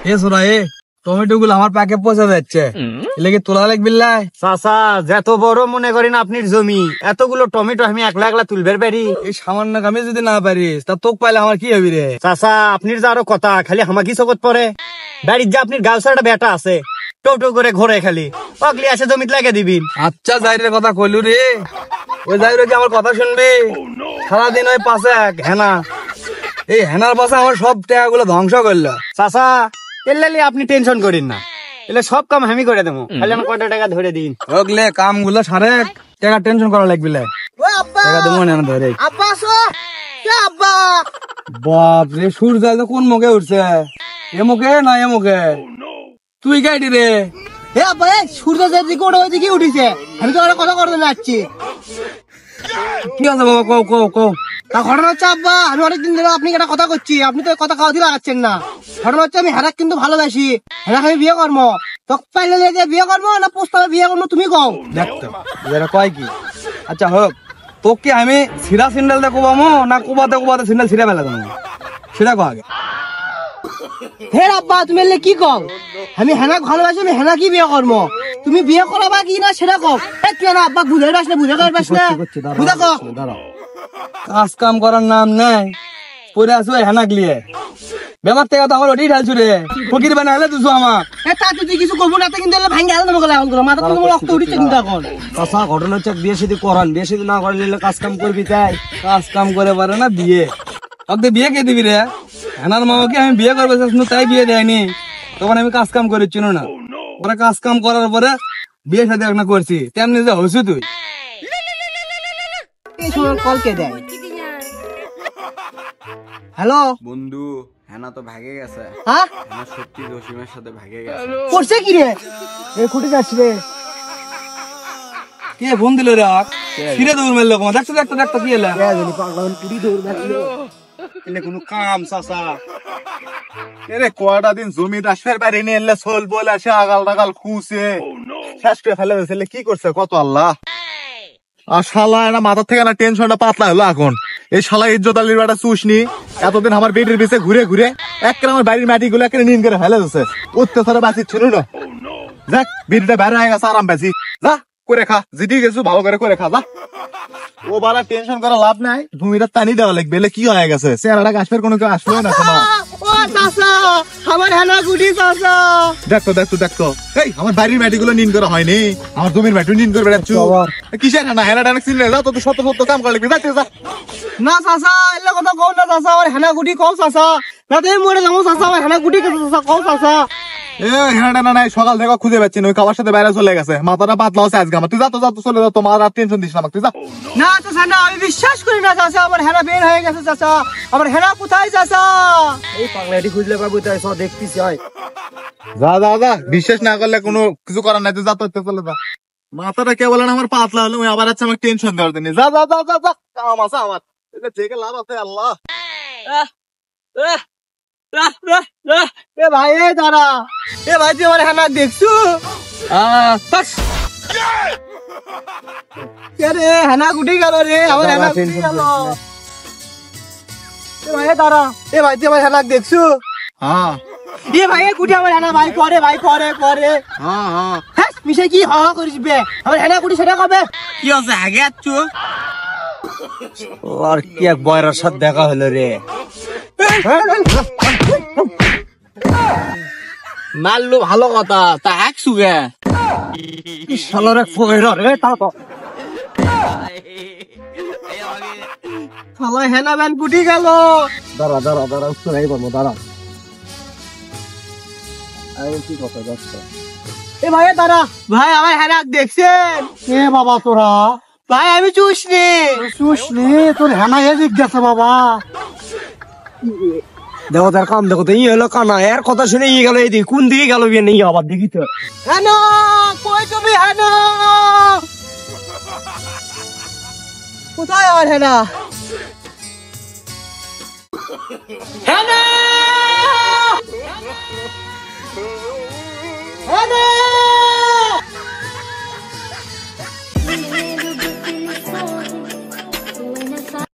এ সোরা এ টমেটো গুলো আমার প্যাকে পচে যাচ্ছে, এলে কি তোলা লাগবে? চাচা যত বড় মনে করেন আপনার জমি, এতগুলো টমেটো আমি একলা একলা তুলবার পারি? এই সামান্য কামে যদি না পারিস তা তোক পাইলে আমার কি হবি রে? চাচা আপনার যা আরো কথা, খালি হামাকি চকত পরে। বাড়ির যা আপনার গাছ একটা বেটা আছে, টোটো করে ঘরে খালি পাগলি আসে জমিতে লাগে দিবিন। আচ্ছা যাইরের কথা কইলু রে, ওই যাইরে কি আমার কথা শুনবি? সারাদিন ওই পাশে এক হেনা, এই হেনার পাশে আমার সব টাকা গুলো ধ্বংস করলো। চাচা এলে আপনি টেনশন করেন না, এলে সব কাম আমি করে দেবো, খালি আমার কত টাকা ধরে দিন। ওগলে কাম গুলো সারে, টাকা টেনশন করা লাগবে না, টাকা দেবো না ধরে। বাপ রে, সূর্য তো কোন মুখে উঠছে, এ মুখে না এ মুখে? তুই গাইডি রে? সূর্য যেদিকে ওটা ওইদিকে উঠেছে, আমি তো কথা করতে যাচ্ছি। কি আছে বাবা, কও কও কও। তা ঘটনা হচ্ছে আব্বা, আমি অনেকদিন ধরে আপনি একটা কথা করছি, আপনি তো কথা কাউকে লাগাচ্ছেন না। ঘটনা হচ্ছে আমি হেরাক কিন্তু ভালোবাসি, হেরাক আমি বিয়ে করবো। তোকে পাইলে বিয়ে করবো না প্রস্তাবে বিয়ে করবো, তুমি কও। দেখতো এরা কয় কি? আচ্ছা হোক, তোকে আমি সিরা সিন্ডেল দিয়ে কোবামো না কোবাতে কোবাতে সিন্ডেল ছিঁড়ে ফেলে দেবো, সেটা কো আগে। হে আব্বা তুমি এলে কি কও? আমি হেনাক ভালোবাসি, আমি হেনাকি বিয়ে করবো, তুমি বিয়ে করাবা কি না সেটা কও। তুই না আব্বা বুঝে পাস না, বুঝে পাস না, বুঝা কও। কাজ কাম করার নাম নাই, পরে আসো হেনাক লিয়ে। বেমার থেকে তো আমার ওটাই ঢালছু রে, ফকির বানা হলে তুই আমার। তুই কিছু করবো না, কিন্তু ভাঙ্গে আলাদা গেলে এখন করো, মাথা তুমি রক্ত উঠেছে কিন্তু এখন। চাচা ঘটনা হচ্ছে বিয়ে শাদী করান, বিয়ে শাদী না করলে কাজ কাম করবি, তাই কাজ কাম করে পারে না বিয়ে। ওকে বিয়ে কে দিবি রে? হেনার মামাকে আমি বিয়ে করবো তাই বিয়ে দেয়নি, তখন আমি কাজ কাম করেছিল না। ওরা কাজ কাম করার পরে বিয়ে শাদী একটা করছি, তেমনি যা হয়েছে তুই। কলকে দেয়। হ্যালো বন্ধু, হেনা তো ভাগে গেছে। হ্যাঁ হেনা সত্যি জসিমের সাথে ভাগে গেছে। করছে কি রে? এ খুঁটে যাচ্ছে রে। কে ফোন দিল রে? ফিরে দৌড় মারলো, দেখছো দেখতো দেখতো কি এলা কোনো কাম চাচা এরে কয়টা দিন জমি রাসফের বাইরে নিয়ে এলে সোল বলে আসে আগাল টাগাল খুঁজে শেষ করে ফেলে দিয়েছে। কি করছে কত আল্লাহ। আর শালা এরা মাথার থেকে না টেনশনটা পাতলা হলো এখন। এই শালা ইজ্জত আলীর বেটা চুষনি এতদিন আমার বেটির পিছে ঘুরে ঘুরে একের আমার বাড়ির মাটি গুলো একের নিন করে ফেলে দিচ্ছে। অত্যাচারে বাঁচি ছিল না, যাক বেটিটা বাইরে হয়ে গেছে, আরাম পাইছি। যা করে খা, জিটি গেছো ভালো করে খা যা। ও বারা টেনশন করা লাভ নাই, ভূমিটা টানি দেওয়া লাগবে। কি হয়ে গেছে চেহারাটা গাছের কোনো কেউ আসলো না তোমার। আমার হেনা গুটি চাচা দেখতো এই আমার বাড়ির মাটি গুলো নিন করা হয়নি, আমার জমির মাটি নিন করে বেড়াচ্ছ কিসের হেনা? হেনা টানা চিনলে যাও তো, সত্য সত্য কাম করা লাগবে। যাচ্ছে যা না চাচা, এলে কথা কও না চাচা, আমার হেনা গুটি কও চাচা, না তুমি মরে যাবো চাচা, আমার হেনা গুটি চাচা কও চাচা। এ হেনা টানা নাই, সকাল থেকে খুঁজে পাচ্ছি না, ওই খাবার সাথে বাইরে চলে গেছে, মাথাটা পাতলা হচ্ছে আজকে আমার। তুই যা তো চলে যাও, তোমার আর টেনশন দিস না আমাকে, তুই যা। না চাচা না, আমি বিশ্বাস করি না চাচা, আমার হেনা বের হয়ে গেছে চাচা, আমার হেনা কোথায় চাচা? এই পাগলাটি খুঁজলে পাবো, তাই সব দেখতেছি। হয় যা বিশ্বাস না করলে কোনো কিছু করার নাই, তুই যা তো চলে যা। মাথাটা কে বলেন আমার পাতলা হলো, আবার আছে আমাকে টেনশন দেওয়ার জন্য। যা কাম আছে আমার, থেকে লাভ আছে আল্লাহ। এ ভাই এ দাঁড়া, এ ভাই তুই আমার হেনা দেখছু? হেনা গুটি গেল রে, আমার হেনা গুটি গেল। এ ভাই দাঁড়া, এ ভাই তুই আমার হেনা দেখছু? হ্যাঁ এ ভাই এ গুটি আমার হেনা ভাই করে হ্যাঁ মিশে কি হা করিস বে? আমার হেনা গুটি সেটা কবে কি আছে আগে আছো? আর কি এক বয়রার সাথে দেখা হলো রে, মারলো ভালো কথা, তা এক সুগে শালার এক ফয়রা রে। তা তো শালা হেনা ব্যান গুটি গেল। দাঁড়া উত্তর এই বলবো, দাঁড়া। কি কথা যাচ্ছে? এ ভাই দাঁড়া, ভাই আমার হেনা দেখছেন? এ বাবা তোরা, ভাই আমি চুষনি তোর হেনা এদিক গেছে বাবা। দেখো তার কাম দেখো তো, ই হলো কানা, এর কথা শুনে ই গেল এদিকে, কোন দিকে গেল বিয়ে নেই আবার দেখি তো। হেনা কই তুমি? হেনা কোথায় আমার হেনা? হেনা হেনা